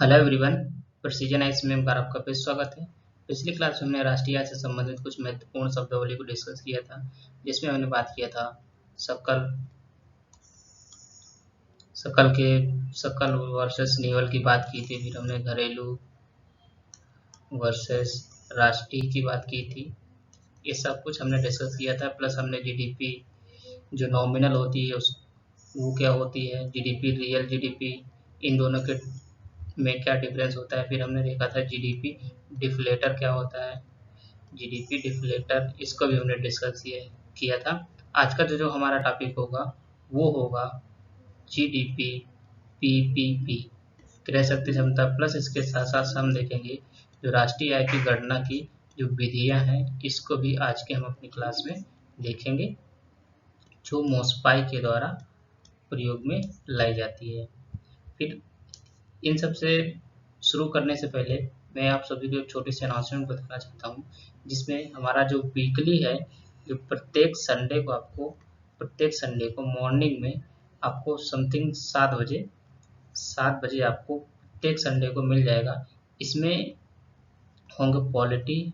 Hello everyone, precision x में आपका फिर स्वागत है। पिछली क्लास में हमने राष्ट्रीय आय से संबंधित कुछ महत्वपूर्ण शब्दावली को डिस्कस किया था, जिसमें हमने बात किया था सकल सकल के सकल वर्सेस निवल की बात की थी। फिर हमने घरेलू वर्सेस राष्ट्रीय की बात की थी। ये सब कुछ हमने डिस्कस किया था। प्लस हमने जीडीपी जो नॉमिनल होती है उस वो क्या होती है, जीडीपी रियल जीडीपी, इन दोनों के में क्या डिफरेंस होता है। फिर हमने देखा था जीडीपी डिफ्लेटर क्या होता है, जीडीपी डिफ्लेटर, इसको भी हमने डिस्कस किया था। आज का जो हमारा टॉपिक होगा वो होगा जीडीपी पीपीपी, क्रय शक्ति क्षमता। प्लस इसके साथ साथ हम देखेंगे जो राष्ट्रीय आय की गणना की जो विधियां हैं, इसको भी आज के हम अपनी क्लास में देखेंगे, जो मोस्पाई के द्वारा प्रयोग में लाई जाती है। फिर इन सब से शुरू करने से पहले मैं आप सभी को एक छोटी सी अनाउंसमेंट बताना चाहता हूँ, जिसमें हमारा जो वीकली है, जो प्रत्येक संडे को मॉर्निंग में आपको समथिंग 7 बजे आपको प्रत्येक संडे को मिल जाएगा। इसमें होंगे पॉलिटी,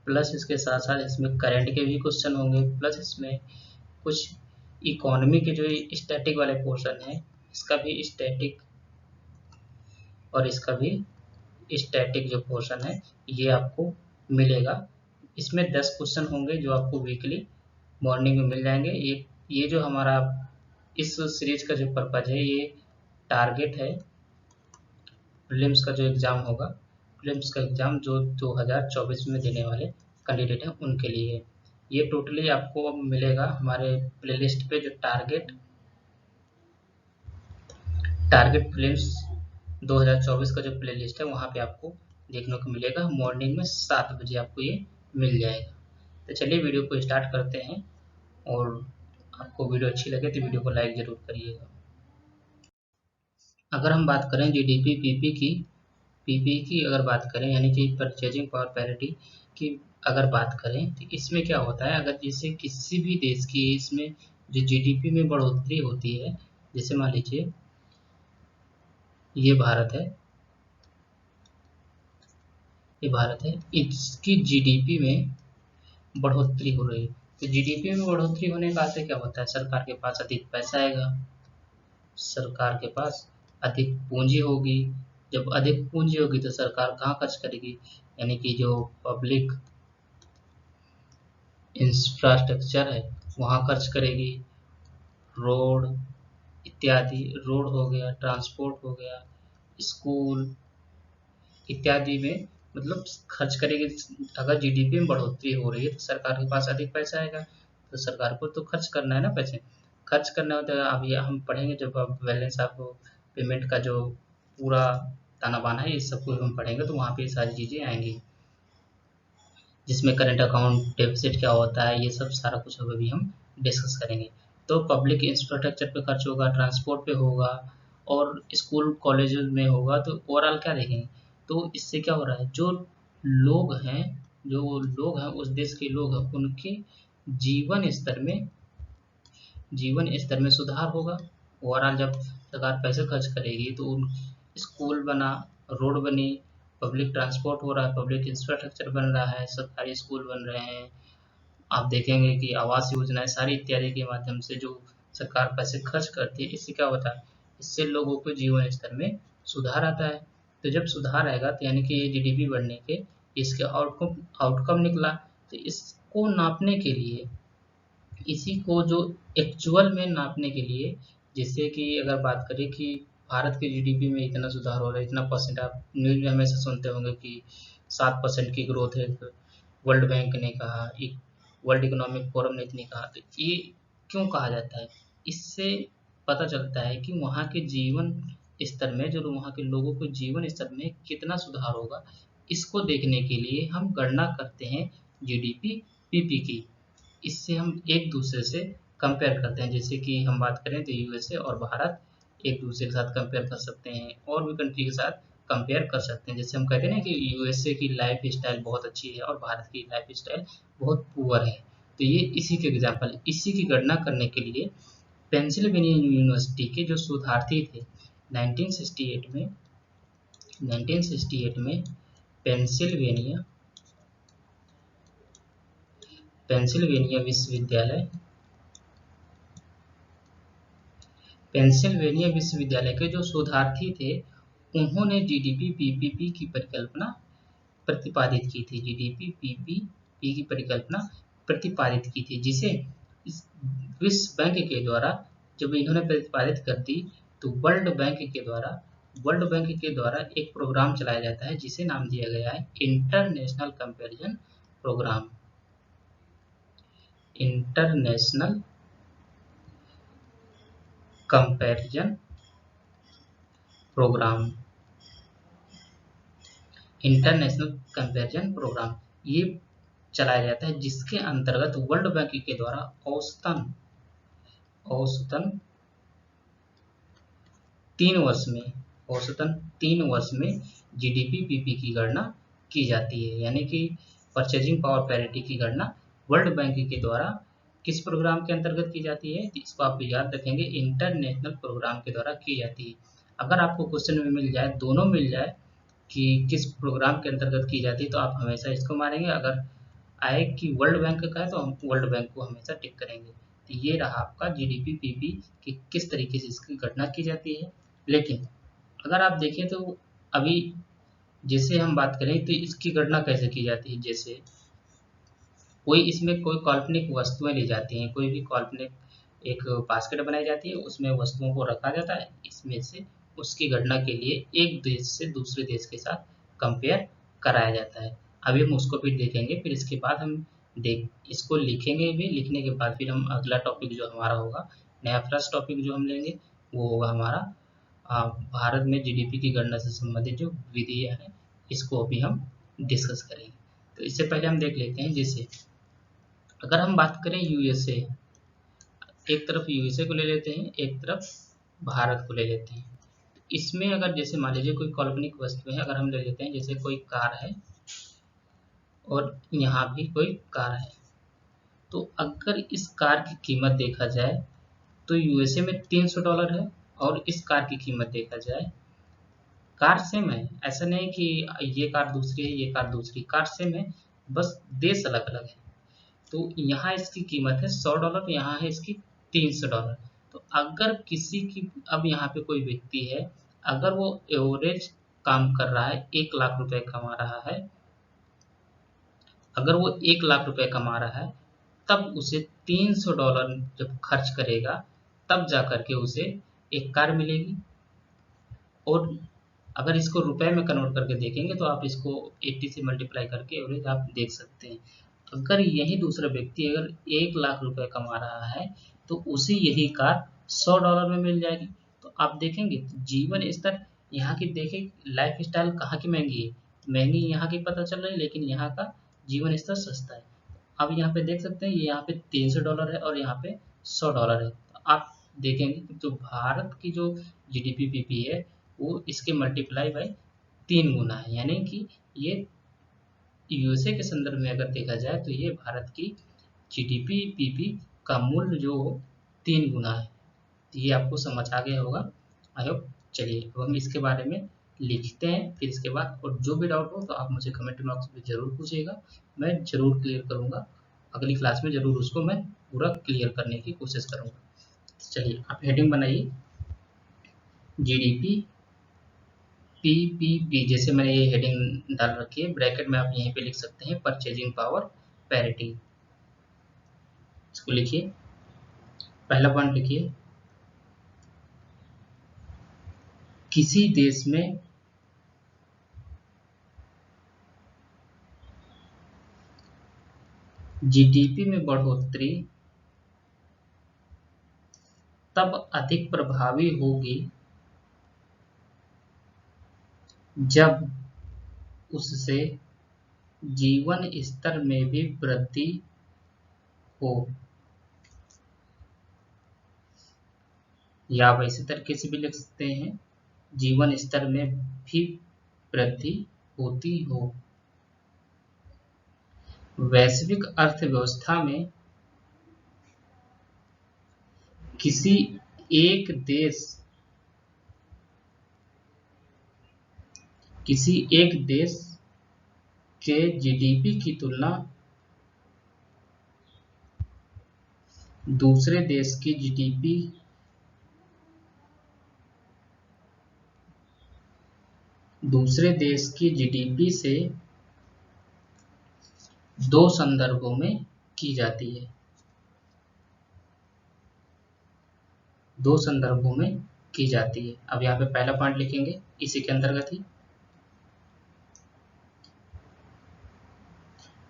प्लस इसके साथ साथ इसमें करंट के भी क्वेश्चन होंगे, प्लस इसमें कुछ इकोनॉमी के जो स्टैटिक वाले पोर्शन है, इसका भी स्टैटिक और इसका भी स्टैटिक जो पोर्शन है ये आपको मिलेगा। इसमें 10 क्वेश्चन होंगे जो आपको वीकली मॉर्निंग में मिल जाएंगे। ये जो हमारा इस सीरीज का जो पर्पज है, ये टारगेट है प्रीलिम्स का जो एग्ज़ाम होगा, प्रीलिम्स का एग्ज़ाम जो 2024 में देने वाले कैंडिडेट हैं उनके लिए। ये टोटली आपको मिलेगा हमारे प्लेलिस्ट पे, जो टारगेट प्रीलिम्स 2024 का जो प्लेलिस्ट है वहाँ पे आपको देखने को मिलेगा। मॉर्निंग में 7 बजे आपको ये मिल जाएगा। तो चलिए वीडियो को स्टार्ट करते हैं, और आपको वीडियो अच्छी लगे तो वीडियो को लाइक ज़रूर करिएगा। अगर हम बात करें जीडीपी पीपी की अगर बात करें, यानी कि परचेजिंग पावर पैरिटी की अगर बात करें, तो इसमें क्या होता है, अगर जैसे किसी भी देश की इसमें जो जीडीपी में बढ़ोतरी होती है, जैसे मान लीजिए ये भारत है, इसकी जीडीपी में बढ़ोतरी हो रही है। तो जीडीपी में बढ़ोतरी होने का अर्थ क्या होता है, सरकार के पास अधिक पैसा आएगा, सरकार के पास अधिक पूंजी होगी। जब अधिक पूंजी होगी तो सरकार कहाँ खर्च करेगी, यानी कि जो पब्लिक इंफ्रास्ट्रक्चर है वहाँ खर्च करेगी। रोड इत्यादि, रोड हो गया, ट्रांसपोर्ट हो गया, स्कूल इत्यादि में मतलब खर्च करेगी। अगर जीडीपी में बढ़ोतरी हो रही है तो सरकार के पास अधिक पैसा आएगा, तो सरकार को तो खर्च करना है ना, पैसे खर्च करना होता है। अब ये हम पढ़ेंगे जब अब बैलेंस ऑफ पेमेंट का जो पूरा ताना बाना है, इस सबको हम पढ़ेंगे तो वहाँ पे सारी चीज़ें आएंगी, जिसमें करंट अकाउंट डेफिसिट क्या होता है, ये सब सारा कुछ अभी हम डिस्कस करेंगे। तो पब्लिक इंफ्रास्ट्रक्चर पे खर्च होगा, ट्रांसपोर्ट पे होगा, और स्कूल कॉलेज में होगा। तो ओवरऑल क्या देखेंगे, तो इससे क्या हो रहा है, जो लोग हैं उस देश के लोग हैं, उनके जीवन स्तर में सुधार होगा। ओवरऑल जब सरकार पैसे खर्च करेगी तो उन स्कूल बना, रोड बनी, पब्लिक ट्रांसपोर्ट हो रहा है, पब्लिक इंफ्रास्ट्रक्चर बन रहा है, सरकारी स्कूल बन रहे हैं। आप देखेंगे कि आवास योजनाएं सारी इत्यादि के माध्यम से जो सरकार पैसे खर्च करती है, इससे क्या होता है, इससे लोगों के जीवन स्तर में सुधार आता है। तो जब सुधार आएगा तो यानी कि ये जीडीपी बढ़ने के इसके आउटकम आउटकम निकला। तो इसको नापने के लिए, इसी को जो एक्चुअल में नापने के लिए, जैसे कि अगर बात करें कि भारत के जीडीपी में इतना सुधार हो रहा है, इतना परसेंट, आप न्यूज़ में हमेशा सुनते होंगे कि 7% की ग्रोथ है, वर्ल्ड बैंक ने कहा, वर्ल्ड इकोनॉमिक फोरम ने इतनी कहा। तो ये क्यों कहा जाता है, इससे पता चलता है कि वहाँ के जीवन स्तर में, जो वहाँ के लोगों के जीवन स्तर में कितना सुधार होगा, इसको देखने के लिए हम गणना करते हैं जीडीपी पीपी की। इससे हम एक दूसरे से कंपेयर करते हैं, जैसे कि हम बात करें तो यूएसए और भारत एक दूसरे के साथ कंपेयर कर सकते हैं, और भी कंट्री के साथ कंपेयर कर सकते हैं। जैसे हम कहते हैं ना कि यूएसए की लाइफ स्टाइल बहुत अच्छी है और भारत की लाइफ स्टाइल बहुत पुअर है। तो ये इसी के एग्जाम्पल, इसी की गणना करने के लिए पेंसिल्वेनिया यूनिवर्सिटी के जो शोधार्थी थे, 1968 में 1968 में पेंसिल्वेनिया विश्वविद्यालय के जो शोधार्थी थे उन्होंने जीडीपी पीपीपी की परिकल्पना प्रतिपादित की थी। जीडीपी पीपीपी की परिकल्पना प्रतिपादित की थी, जिसे इस विश्व बैंक के द्वारा जब इन्होंने प्रतिपादित कर दी तो वर्ल्ड बैंक के द्वारा एक प्रोग्राम चलाया जाता है जिसे नाम दिया गया है international comparison programme. International comparison programme ये चलाया जाता है, जिसके अंतर्गत वर्ल्ड बैंक के द्वारा औसतन 3 वर्ष में जीडीपी पीपी की गणना की जाती है। यानी कि परचेजिंग पावर पैरिटी की गणना वर्ल्ड बैंक के द्वारा किस प्रोग्राम के अंतर्गत की जाती है, इसको आप याद रखेंगे, इंटरनेशनल प्रोग्राम के द्वारा की जाती है। अगर आपको क्वेश्चन में मिल जाए, दोनों मिल जाए कि किस प्रोग्राम के अंतर्गत की जाती है, तो आप हमेशा इसको मारेंगे। अगर आए कि वर्ल्ड बैंक का है तो हम वर्ल्ड बैंक को हमेशा टिक करेंगे। तो ये रहा आपका जीडीपी पीपी कि किस तरीके से इसकी गणना की जाती है। लेकिन अगर आप देखें तो अभी जैसे हम बात करें तो इसकी गणना कैसे की जाती है, जैसे कोई काल्पनिक वस्तुएं ली जाती हैं, कोई भी काल्पनिक एक बास्केट बनाई जाती है, उसमें वस्तुओं को रखा जाता है, इसमें से उसकी गणना के लिए एक देश से दूसरे देश के साथ कंपेयर कराया जाता है। अभी हम उसको भी देखेंगे, फिर इसके बाद हम इसको लिखेंगे भी। लिखने के बाद फिर हम अगला टॉपिक जो हमारा होगा, नया फ्रेश टॉपिक जो हम लेंगे वो होगा हमारा भारत में जीडीपी की गणना से संबंधित जो विधियां हैं, इसको भी हम डिस्कस करेंगे। तो इससे पहले हम देख लेते हैं, जैसे अगर हम बात करें यूएसए, एक तरफ यूएसए को ले लेते हैं, एक तरफ भारत को ले लेते हैं। इसमें अगर जैसे मान लीजिए कोई काल्पनिक वस्तु है, अगर हम ले लेते हैं जैसे कोई कार है और यहाँ भी कोई कार है, तो अगर इस कार की कीमत देखा जाए तो यूएसए में $300 है, और इस कार की कीमत देखा जाए, कार सेम है, ऐसा नहीं कि ये कार दूसरी है ये कार दूसरी, कार सेम है, बस देश अलग अलग है। तो यहाँ इसकी कीमत है $100, यहाँ है इसकी $300। तो अगर किसी की, अब यहाँ पे कोई व्यक्ति है, अगर वो एवरेज काम कर रहा है, 1 लाख रुपए कमा रहा है, अगर वो 1 लाख रुपए कमा रहा है, तब उसे $300 जब खर्च करेगा, तब जा करके उसे एक कार मिलेगी। और अगर इसको रुपए में कन्वर्ट करके देखेंगे तो आप इसको 80 से मल्टीप्लाई करके एवरेज आप देख सकते हैं। अगर यही दूसरा व्यक्ति अगर 1 लाख रुपए कमा रहा है, तो उसे यही कार $100 में मिल जाएगी। तो आप देखेंगे जीवन स्तर यहाँ की, देखें लाइफ स्टाइल कहाँ की महंगी है, महंगी यहाँ की पता चल रही है, लेकिन यहाँ का जीवन स्तर सस्ता है। अब यहाँ पे देख सकते हैं, ये यहाँ पे $300 है और यहाँ पे $100 है। तो आप देखेंगे तो भारत की जो जीडीपी पीपी है वो इसके मल्टीप्लाई बाय 3 गुना है, यानी कि ये यूएसए के संदर्भ में अगर देखा जाए तो ये भारत की जीडीपी पीपी का मूल्य जो 3 गुना है। ये आपको समझ आ गया होगा, आई होप। चलिए अब हम इसके बारे में लिखते हैं, फिर इसके बाद और जो भी डाउट हो तो आप मुझे कमेंट बॉक्स में जरूर पूछिएगा, मैं जरूर क्लियर करूँगा। अगली क्लास में जरूर उसको मैं पूरा क्लियर करने की कोशिश करूँगा। चलिए आप हेडिंग बनाइए, जीडीपी पीपीपी, जैसे मैंने ये हेडिंग डाल रखी है, ब्रैकेट में आप यहीं पे लिख सकते हैं परचेजिंग पावर पैरिटी। इसको लिखिए, पहला पॉइंट लिखिए, किसी देश में जीडीपी में बढ़ोतरी तब अधिक प्रभावी होगी जब उससे जीवन स्तर में भी वृद्धि हो, या वैसे तरीके से भी लिख सकते हैं, जीवन स्तर में भी वृद्धि होती हो। वैश्विक अर्थव्यवस्था में किसी एक देश किसी एक देश के जीडीपी की तुलना दूसरे देश की जीडीपी से दो संदर्भों में की जाती है। दो संदर्भों में की जाती है। अब यहाँ पे पहला पॉइंट लिखेंगे इसी के अंतर्गत ही।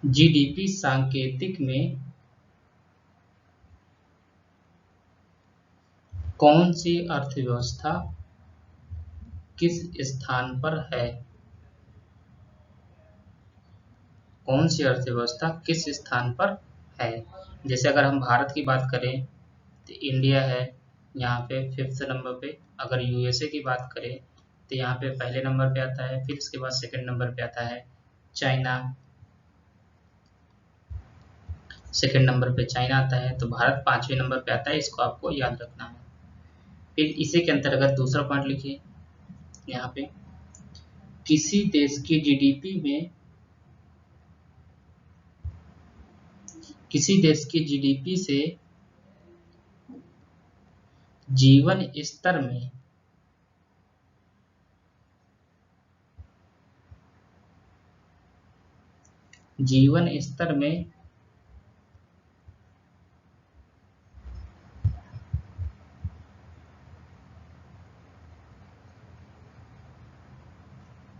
जीडीपी सांकेतिक में कौन सी अर्थव्यवस्था किस स्थान पर है? कौन सी अर्थव्यवस्था किस स्थान पर है? जैसे अगर हम भारत की बात करें तो इंडिया है यहाँ पे 5th नंबर पे। अगर यूएसए की बात करें तो यहाँ पे पहले नंबर पे आता है, फिर इसके बाद सेकंड नंबर पे आता है चाइना। सेकंड नंबर पे चाइना आता है, तो भारत 5वें नंबर पे आता है। इसको आपको याद रखना है। फिर इसी के अंतर्गत दूसरा पॉइंट लिखिए यहाँ पे, किसी देश की जीडीपी में किसी देश की जीडीपी से जीवन स्तर में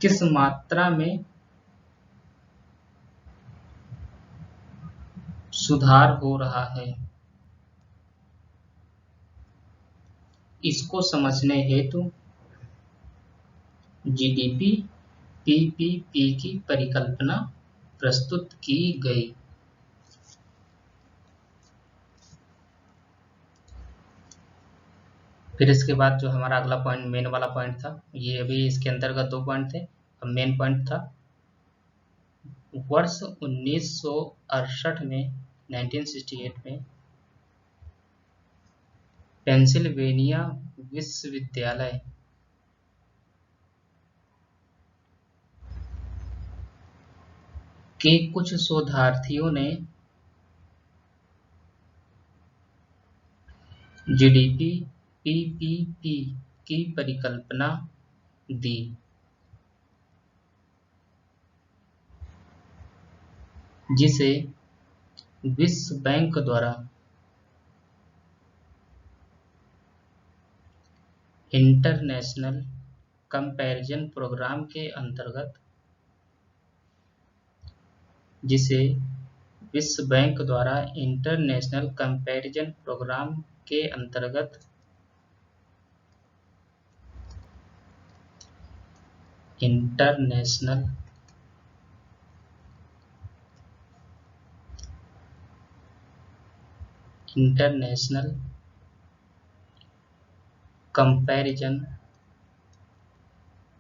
किस मात्रा में सुधार हो रहा है, इसको समझने हेतु जीडीपी पीपीपी की परिकल्पना प्रस्तुत की गई। फिर इसके बाद जो हमारा अगला पॉइंट मेन वाला पॉइंट था, ये अभी इसके अंतर्गत दो पॉइंट थे। अब मेन पॉइंट था वर्ष 1968 में 1968 में पेंसिल्वेनिया विश्वविद्यालय के कुछ शोधार्थियों ने जीडीपी पीपीपी की परिकल्पना दी, जिसे विश्व बैंक द्वारा इंटरनेशनल कंपैरिजन प्रोग्राम के अंतर्गत जिसे विश्व बैंक द्वारा इंटरनेशनल कंपैरिजन प्रोग्राम के अंतर्गत इंटरनेशनल कंपैरिजन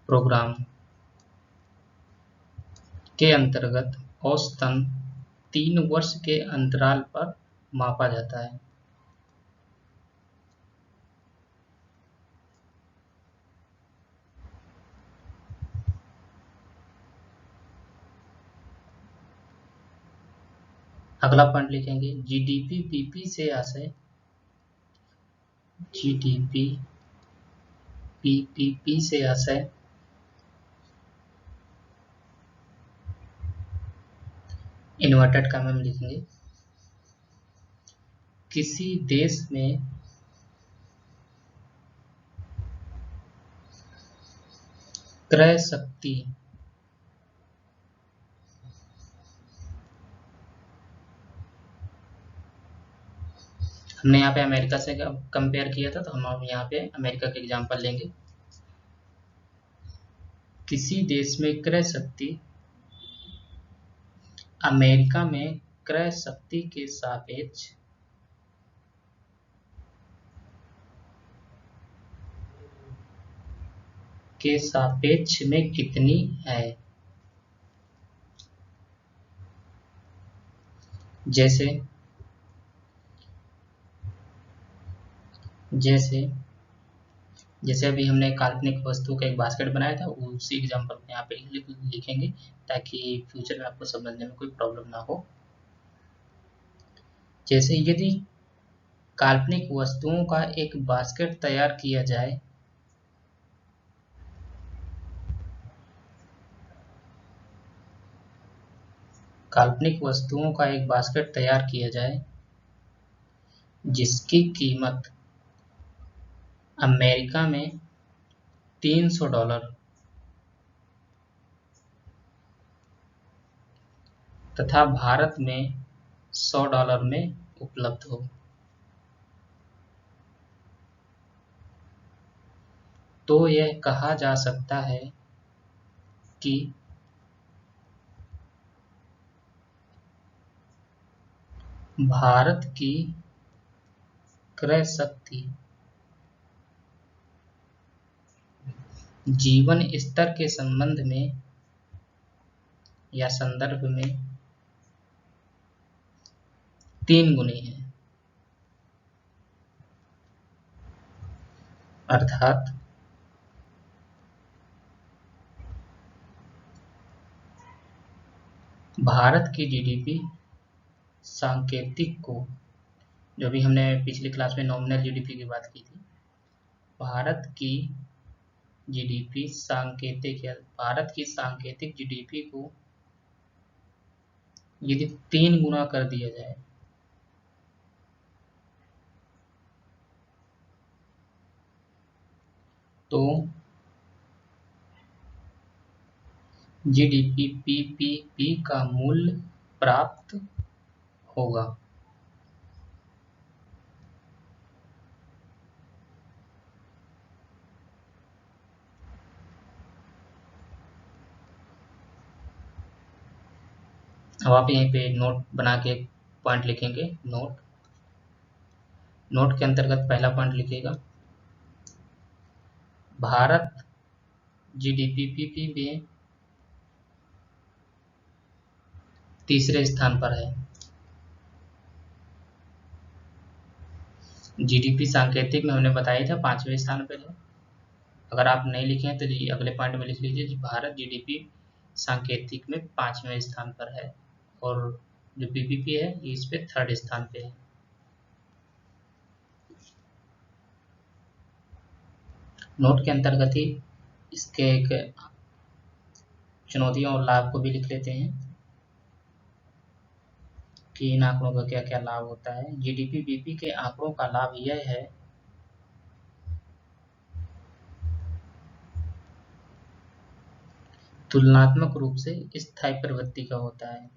प्रोग्राम के अंतर्गत औसतन 3 वर्ष के अंतराल पर मापा जाता है। अगला पॉइंट लिखेंगे जीडीपी पीपी से आशय जीडीपी पीपीपी से आशय इन्वर्टेड कॉमा में लिखेंगे किसी देश में क्रय शक्ति हमने यहाँ पे अमेरिका से कंपेयर किया था, तो हम अब यहाँ पे अमेरिका के एग्जांपल लेंगे। किसी देश में क्रय शक्ति अमेरिका में क्रय शक्ति के सापेक्ष में कितनी है? जैसे जैसे अभी हमने काल्पनिक वस्तु का एक बास्केट बनाया था, उसी एग्जाम्पल को यहाँ पे लिखेंगे ताकि फ्यूचर में आपको समझने में कोई प्रॉब्लम ना हो। जैसे यदि काल्पनिक वस्तुओं का एक बास्केट तैयार किया जाए, काल्पनिक वस्तुओं का एक बास्केट तैयार किया जाए जिसकी कीमत अमेरिका में $300 तथा भारत में $100 में उपलब्ध हो, तो यह कहा जा सकता है कि भारत की क्रय शक्ति जीवन स्तर के संबंध में या संदर्भ में 3 गुनी है। अर्थात भारत की जीडीपी सांकेतिक को, जो भी हमने पिछली क्लास में नॉमिनल जीडीपी की बात की थी, भारत की जीडीपी सांकेतिक या भारत की सांकेतिक जीडीपी को यदि 3 गुना कर दिया जाए तो जीडीपी पीपीपी का मूल्य प्राप्त होगा। अब आप यहीं पे नोट बना के पॉइंट लिखेंगे। नोट के अंतर्गत पहला पॉइंट लिखिएगा, भारत जीडीपी पीपी में तीसरे स्थान पर है। जीडीपी सांकेतिक में हमने बताया था 5वें स्थान पर है। अगर आप नहीं लिखे हैं तो अगले पॉइंट में लिख लीजिए, भारत जीडीपी सांकेतिक में 5वें स्थान पर है और जो पीपीपी है ये इस पे 3rd स्थान पे है। नोट के अंतर्गत ही इसके एक चुनौतियों और लाभ को भी लिख लेते हैं कि इन आंकड़ों का क्या क्या लाभ होता है। जीडीपी बीपी के आंकड़ों का लाभ यह है तुलनात्मक रूप से स्थायी प्रवृत्ति का होता है।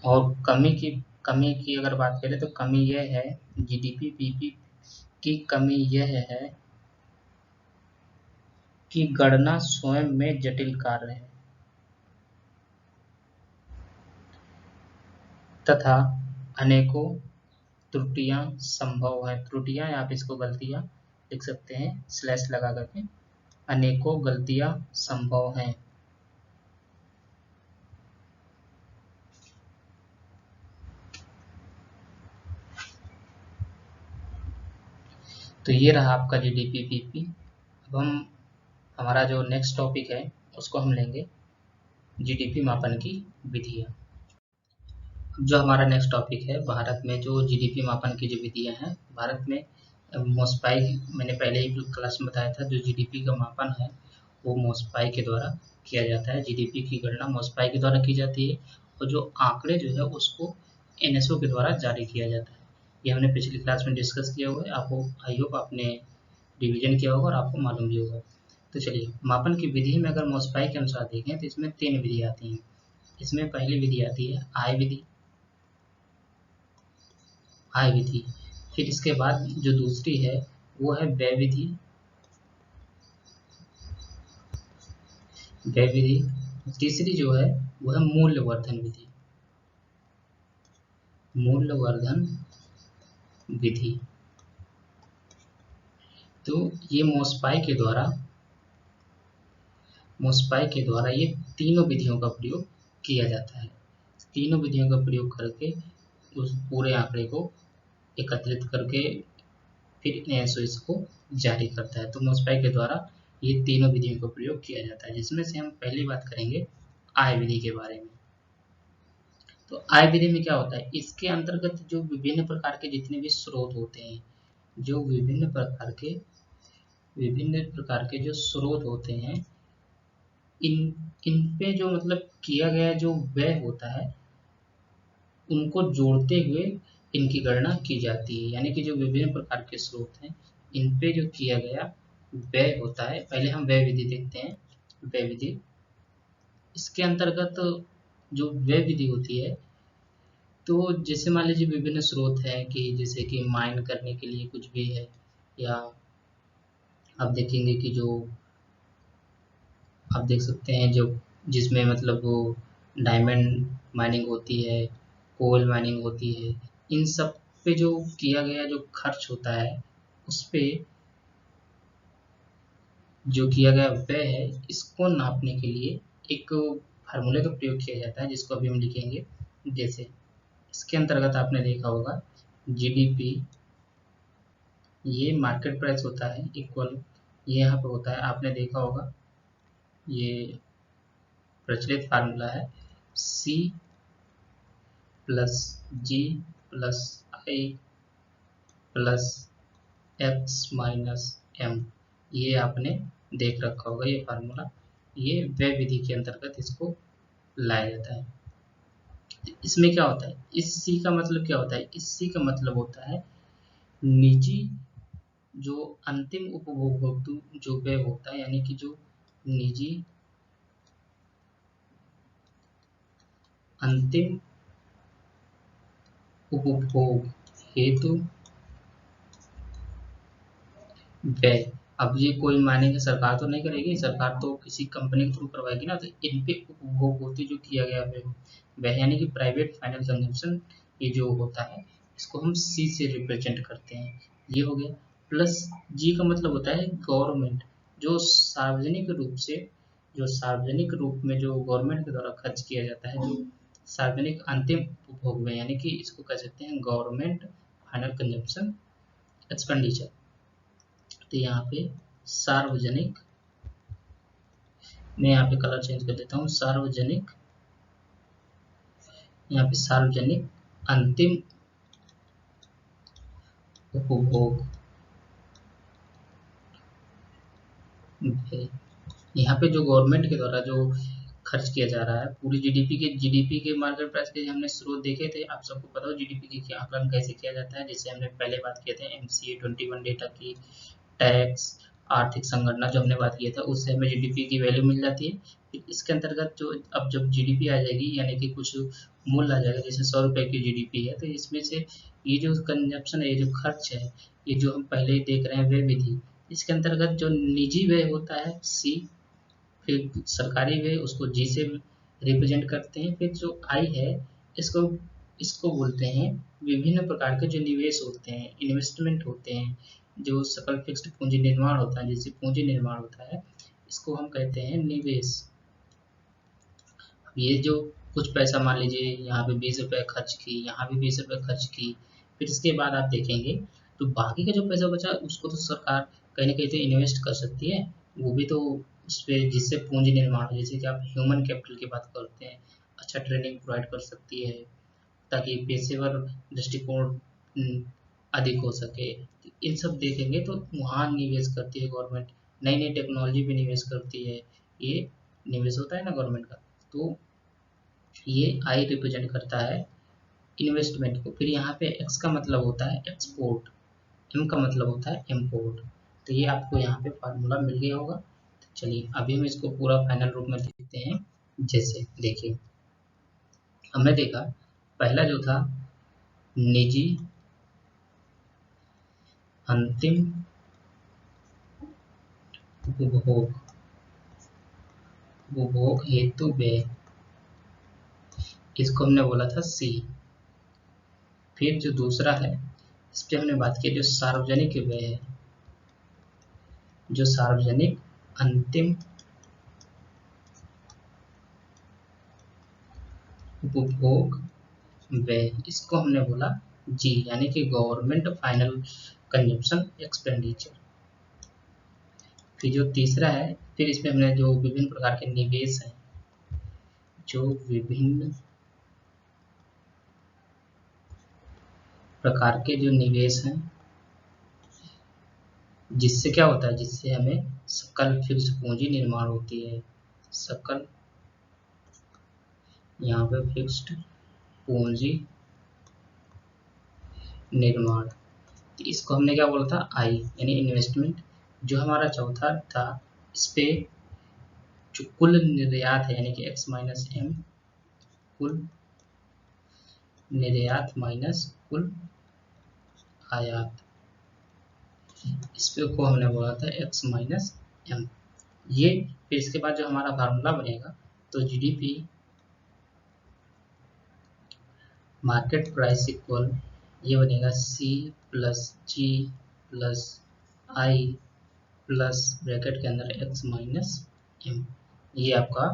और कमी की अगर बात करें तो कमी यह है, जीडीपी पीपी की कमी यह है कि गणना स्वयं में जटिल कार्य है तथा अनेकों त्रुटियां संभव है। त्रुटियां आप इसको गलतियां लिख सकते हैं स्लैश लगा करके, अनेकों गलतियां संभव हैं। तो ये रहा आपका जीडीपी पीपी। अब हमारा जो नेक्स्ट टॉपिक है उसको हम लेंगे जीडीपी मापन की विधियां। जो हमारा नेक्स्ट टॉपिक है, भारत में जो जीडीपी मापन की जो विधियां हैं, भारत में मोस्पाई, मैंने पहले ही क्लास में बताया था, जो जीडीपी का मापन है वो मोस्पाई के द्वारा किया जाता है। जीडीपी की गणना मोस्पाई के द्वारा की जाती है और जो आंकड़े जो है उसको एनएसओ के द्वारा जारी किया जाता है। ये हमने पिछली क्लास में डिस्कस किया हुआ है, आपको आई होप आपने रिवीजन किया होगा और आपको मालूम भी होगा। तो चलिए, मापन की विधि में अगर मोस्पाई के अनुसार देखें तो इसमें 3 विधि आती हैं। इसमें पहली विधि आती है आय विधि, फिर इसके बाद जो दूसरी है वो है व्यय विधि, तीसरी जो है वो है मूल्यवर्धन विधि। तो ये मोस्पाई के द्वारा ये तीनों विधियों का प्रयोग किया जाता है। तीनों विधियों का प्रयोग करके उस पूरे आंकड़े को एकत्रित करके फिर एनएसओएस को जारी करता है। तो मुस्पैक के द्वारा ये तीनों विधियों का प्रयोग किया जाता है, जिसमें से हम पहली बात करेंगे आय विधि के बारे में। तो आय विधि में क्या होता है, इसके अंतर्गत जो विभिन्न प्रकार के जितने भी स्रोत होते हैं, जो विभिन्न प्रकार के जो स्रोत होते हैं, इन पे जो मतलब किया गया जो व्यय होता है, उनको जोड़ते हुए इनकी गणना की जाती है। यानी कि जो विभिन्न प्रकार के स्रोत हैं, इन पे जो किया गया व्यय होता है। पहले हम व्यय विधि देखते हैं। व्यय विधि, इसके अंतर्गत जो व्यय विधि होती है, तो जैसे मान लीजिए विभिन्न स्रोत हैं कि जैसे कि माइन करने के लिए कुछ भी है, या आप देखेंगे कि जो आप देख सकते हैं जो जिसमें मतलब वो डायमंड माइनिंग होती है, कोल माइनिंग होती है, इन सब पे जो किया गया जो खर्च होता है, उस पे जो किया गया व्यय है, इसको नापने के लिए एक फार्मूले का प्रयोग किया जाता है, जिसको अभी हम लिखेंगे। जैसे इसके अंतर्गत आपने देखा होगा जीडीपी, ये मार्केट प्राइस होता है, इक्वल ये यहाँ पे होता है, आपने देखा होगा ये प्रचलित फार्मूला है सी प्लस जी प्लस आई प्लस एक्स माइनस एम। ये आपने देख रखा होगा ये फार्मूला। ये व्यय विधि के अंतर्गत इसको लाया जाता है। इसमें क्या होता है, इस सी का मतलब क्या होता है, इस सी का मतलब होता है निजी जो अंतिम उपभोक्तु जो व्यय होता है, यानी कि जो निजी अंतिम उपभोग हेतु व्यय। अब ये कोई मानेंगे सरकार तो नहीं करेगी, सरकार तो किसी कंपनी के थ्रू करवाएगी ना, तो इन पे उपभोग होती जो किया गया व्यय, व्यय यानी कि प्राइवेट फाइनल कंजम्पशन, ये जो होता है इसको हम सी से रिप्रेजेंट करते हैं। ये हो गया। प्लस जी का मतलब होता है गवर्नमेंट, जो सार्वजनिक रूप में जो गवर्नमेंट के द्वारा खर्च किया जाता है, जो सार्वजनिक अंतिम उपभोग में, यानी कि इसको कह सकते हैं गवर्नमेंट फाइनल कंजम्पशन एक्सपेंडिचर। तो यहाँ पे सार्वजनिक, मैं यहाँ पे कलर चेंज कर देता हूँ, सार्वजनिक, यहाँ पे सार्वजनिक अंतिम उपभोग, यहाँ पे जो गवर्नमेंट के द्वारा जो खर्च किया जा रहा है, पूरी जीडीपी के मार्केट प्राइस के हमने स्रोत देखे थे। आप सबको पता हो जीडीपी के आकलन कैसे किया जाता है, जिससे हमने पहले बात किए थे MCA 21 डेटा की, टैक्स, आर्थिक संगणना जो हमने बात किया था, उससे हमें जीडीपी की वैल्यू मिल जाती है। फिर इसके अंतर्गत जो अब जब जीडीपी आ जाएगी, यानी कि कुछ मूल्य आ जाएगा, जैसे 100 रुपए की जीडीपी है, तो इसमें से ये जो कंजप्शन है, ये जो खर्च है, ये जो हम पहले ही देख रहे हैं व्यय विधि, इसके अंतर्गत जो निजी व्यय होता है सी, फिर सरकारी व्यय उसको जी से रिप्रेजेंट करते हैं, फिर जो आई है इसको इसको बोलते हैं विभिन्न प्रकार के जो निवेश होते हैं, इन्वेस्टमेंट होते हैं, जो सकल फिक्स्ड पूंजी निर्माण होता है, जैसे पूंजी निर्माण होता है, इसको हम कहते हैं निवेश। ये जो कुछ पैसा मान लीजिए यहाँ पे 20 रुपए खर्च की, यहाँ भी 20 रुपए खर्च की, फिर इसके बाद आप देखेंगे तो बाकी का जो पैसा बचा उसको तो सरकार कहीं ना कहीं तो इन्वेस्ट कर सकती है, वो भी तो उस पर, जिससे पूंजी निर्माण हो, जैसे कि आप ह्यूमन कैपिटल की बात करते हैं, अच्छा ट्रेनिंग प्रोवाइड कर सकती है ताकि पेशेवर दृष्टिकोण अधिक हो सके। इन सब देखेंगे तो वहाँ निवेश करती है गवर्नमेंट, नई नई टेक्नोलॉजी पे निवेश करती है, ये निवेश होता है ना गवर्नमेंट का। तो ये आई रिप्रेजेंट करता है इन्वेस्टमेंट को। फिर यहाँ पे एक्स का मतलब होता है एक्सपोर्ट, एम का मतलब होता है इम्पोर्ट। तो ये आपको यहाँ पे फार्मूला मिल गया होगा। तो चलिए अभी हम इसको पूरा फाइनल रूप में देखते हैं। जैसे देखिए हमने देखा पहला जो था निजी अंतिम उपभोग, उपभोग हेतु व्यय, इसको हमने बोला था सी। फिर जो दूसरा है इस पे हमने बात की जो सार्वजनिक व्यय है, जो सार्वजनिक अंतिम उपभोग व्यय, इसको हमने बोला जी, यानी कि गवर्नमेंट फाइनल कंजप्शन एक्सपेंडिचर। फिर जो तीसरा है, फिर इसमें हमने जो विभिन्न प्रकार के निवेश हैं, जो विभिन्न प्रकार के जो निवेश हैं, जिससे क्या होता है, जिससे हमें सकल फिक्स पूंजी निर्माण होती है। सकल, यहाँ पे फिक्स्ड पूंजी निर्माण, तो इसको हमने क्या बोला था, आई यानी इन्वेस्टमेंट। जो हमारा चौथा था, इस पे जो कुल निर्यात है यानी कि एक्स माइनस एम, कुल निर्यात माइनस कुल आयात, इस पे को हमने बोला था एक्स माइनस एम। ये फिर इसके बाद जो हमारा फार्मूला बनेगा, तो जीडीपी मार्केट प्राइस इक्वल, ये बनेगा सी प्लस जी प्लस आई प्लस ब्रैकेट के अंदर एक्स माइनस एम। ये आपका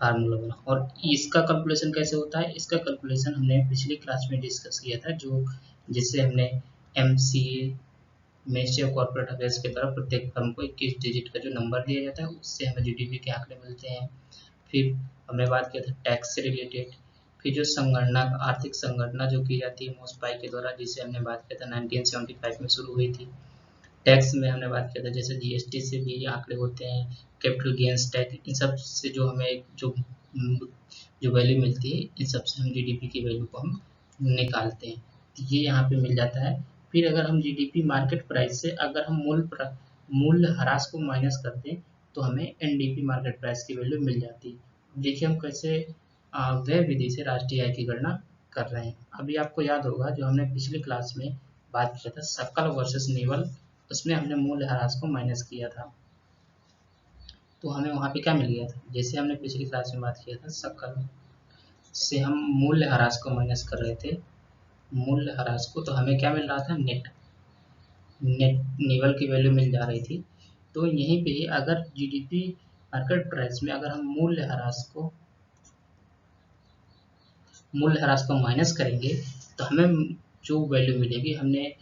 फार्मूला बना। और इसका कैलकुलेशन कैसे होता है, इसका कैलकुलेशन हमने पिछली क्लास में डिस्कस किया था, जो जिससे हमने MCA, ministry of corporate affairs के तरफ प्रत्येक फर्म को 21 डिजिट का जो नंबर दिया जाता है, उससे हमें जीडीपी के आंकड़े मिलते हैं। फिर हमने बात किया था टैक्स से रिलेटेड। फिर जो संगणना, आर्थिक संगणना जो की जाती है मोस्पाई के द्वारा, जिसे हमने बात किया था 1975 में शुरू हुई थी। टैक्स में हमने बात किया था जैसे जीएसटी से भी आंकड़े होते हैं, कैपिटल गेन्स टैक्स, इन सब से जो हमें जो वैल्यू मिलती है, इन सब से हम जीडीपी की वैल्यू को हम निकालते हैं। तो ये यहाँ पे मिल जाता है। फिर अगर हम जीडीपी मार्केट प्राइस से अगर हम मूल्य ह्रास को माइनस करते हैं, तो हमें एनडीपी मार्केट प्राइस की वैल्यू मिल जाती है। देखिए हम कैसे व्यय विधि से राष्ट्रीय आय की गणना कर रहे हैं। अभी आपको याद होगा जो हमने पिछली क्लास में बात किया था सकल वर्सेस निवल, उसमें हमने मूल्य ह्रास को माइनस किया था, तो हमें वहाँ पे क्या मिल गया था, जैसे हमने पिछली क्लास में बात किया था सकल से हम मूल्य ह्रास को माइनस कर रहे थे, मूल्य ह्रास को, तो हमें क्या मिल रहा था, नेट नेट निवल की वैल्यू मिल जा रही थी। तो यहीं पे अगर जीडीपी मार्केट प्राइस में अगर हम मूल्य ह्रास को माइनस करेंगे, तो हमें जो वैल्यू मिलेगी, हमने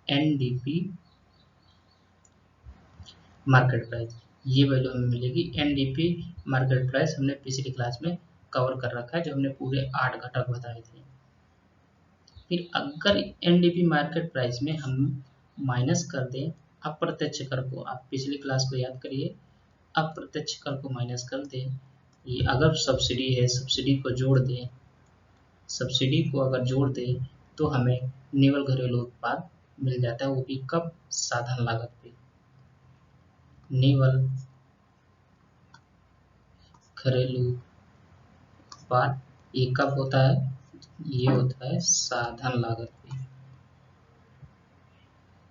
एनडीपी मार्केट प्राइस, ये वैल्यू हमें मिलेगी। एनडीपी मार्केट प्राइस हमने पिछली क्लास में कवर कर रखा है, जो हमने पूरे 8 घटक बताए थे। फिर अगर एनडीपी मार्केट प्राइस में हम माइनस कर दें अप्रत्यक्ष कर को, आप पिछली क्लास को याद करिए, अप्रत्यक्ष कर को माइनस कर दें, ये अगर सब्सिडी है, सब्सिडी को जोड़ दें, सब्सिडी को अगर जोड़ दें, तो हमें निवल घरेलू उत्पाद मिल जाता है। वो भी कब, साधन लागत पे। निवल घरेलू उत्पाद ये कब होता है, ये होता है साधन लागत पे,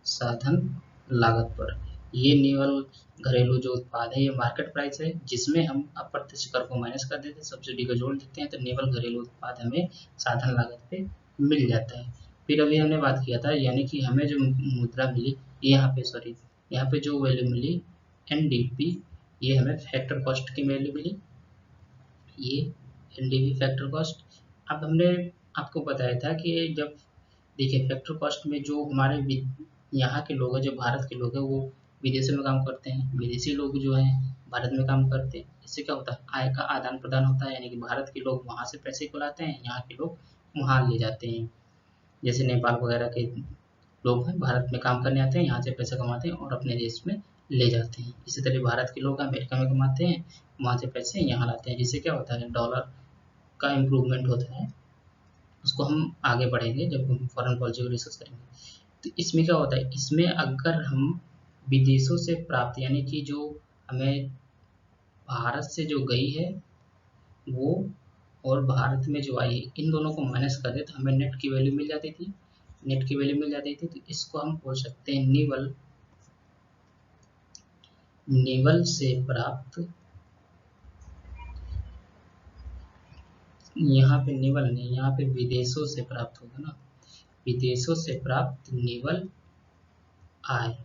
साधन लागत पर। ये निवल घरेलू जो उत्पाद है, ये मार्केट प्राइस है, जिसमें हम अप्रत्यक्ष कर को माइनस कर देते हैं, सब्सिडी को जोड़ देते हैं, तो निवल घरेलू उत्पाद हमें साधन लागत पे मिल जाता है। फिर अभी हमने बात किया था, यानी कि हमें जो मुद्रा मिली, यहाँ पे सॉरी, यहाँ पे जो वैल्यू मिली एनडीपी, ये हमें फैक्टर कॉस्ट की वैल्यू मिली, ये एनडीपी फैक्टर कॉस्ट। अब हमने आपको बताया था कि जब देखिए फैक्टर कॉस्ट में जो हमारे यहाँ के लोग हैं, जो भारत के लोग हैं, वो विदेशों में काम करते हैं, विदेशी लोग जो हैं भारत में काम करते हैं। इससे क्या होता है, आय का आदान प्रदान होता है, यानी कि भारत के लोग वहाँ से पैसे को लाते हैं, यहाँ के लोग वहाँ ले जाते हैं। जैसे नेपाल वगैरह के लोग हैं, भारत में काम करने आते हैं, यहाँ से पैसा कमाते हैं और अपने देश में ले जाते हैं। इसी तरह भारत के लोग अमेरिका में कमाते हैं, वहाँ से पैसे यहाँ लाते हैं, जिससे क्या होता है, डॉलर का इम्प्रूवमेंट होता है। उसको हम आगे बढ़ेंगे जब हम फॉरेन पॉलिसी को डिस्कस करेंगे। तो इसमें क्या होता है, इसमें अगर हम विदेशों से प्राप्त, यानी कि जो हमें भारत से जो गई है वो, और भारत में जो आई है, इन दोनों को माइनस कर दे, तो हमें नेट की वैल्यू मिल जाती थी, नेट की वैल्यू मिल जाती थी। तो इसको हम बोल सकते हैं निवल, निवल से प्राप्त, यहाँ पे निवल नहीं, यहाँ पे विदेशों से प्राप्त होगा ना, विदेशों से प्राप्त निवल आय,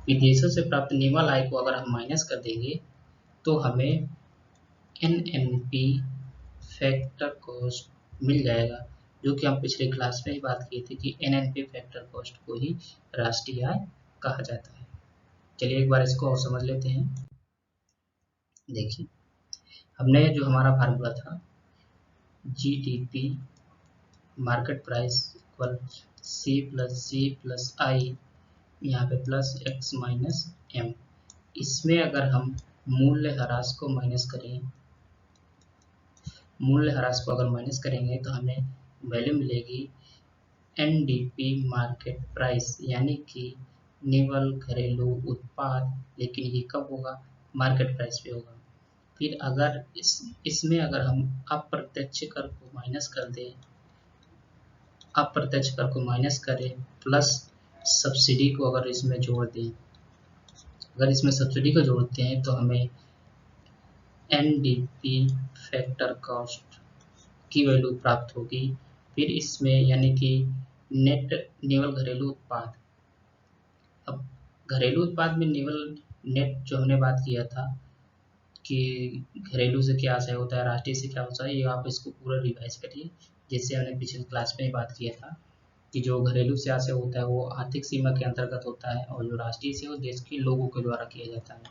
विदेशों से प्राप्त निवल आय को अगर हम माइनस कर देंगे, तो हमें NNP फैक्टर कॉस्ट मिल जाएगा, जो कि हम पिछले क्लास में ही बात की थी कि NNP फैक्टर कॉस्ट को ही राष्ट्रीय आय कहा जाता है। चलिए एक बार इसको और समझ लेते हैं। देखिए, हमने जो हमारा फार्मूला था GDP market price equal C+C+I, यहाँ पे प्लस x माइनस m। इसमें अगर हम मूल्य ह्रास को माइनस करें, मूल्य ह्रास को अगर माइनस करेंगे तो हमें वैल्यू मिलेगी NDP मार्केट प्राइस, यानी कि निवल घरेलू उत्पाद, लेकिन ये कब होगा, मार्केट प्राइस पे होगा। फिर अगर इसमें अगर हम अप्रत्यक्ष कर को माइनस कर दें, अप्रत्यक्ष कर को माइनस करें प्लस सब्सिडी को अगर इसमें जोड़ दें, अगर इसमें सब्सिडी को जोड़ते हैं तो हमें NDP फैक्टर कॉस्ट की वैल्यू प्राप्त होगी। फिर इसमें यानी कि नेट निवल घरेलू उत्पाद, अब घरेलू उत्पाद में निवल नेट जो हमने बात किया था कि घरेलू से क्या आशय होता है, राष्ट्रीय से क्या होता है, ये आप इसको पूरा रिवाइज करिए, जैसे हमने पिछले क्लास में ही बात किया था कि जो घरेलू से आशय होता है वो आर्थिक सीमा के अंतर्गत होता है, और जो राष्ट्रीय से वो देश के लोगों के द्वारा किया जाता है।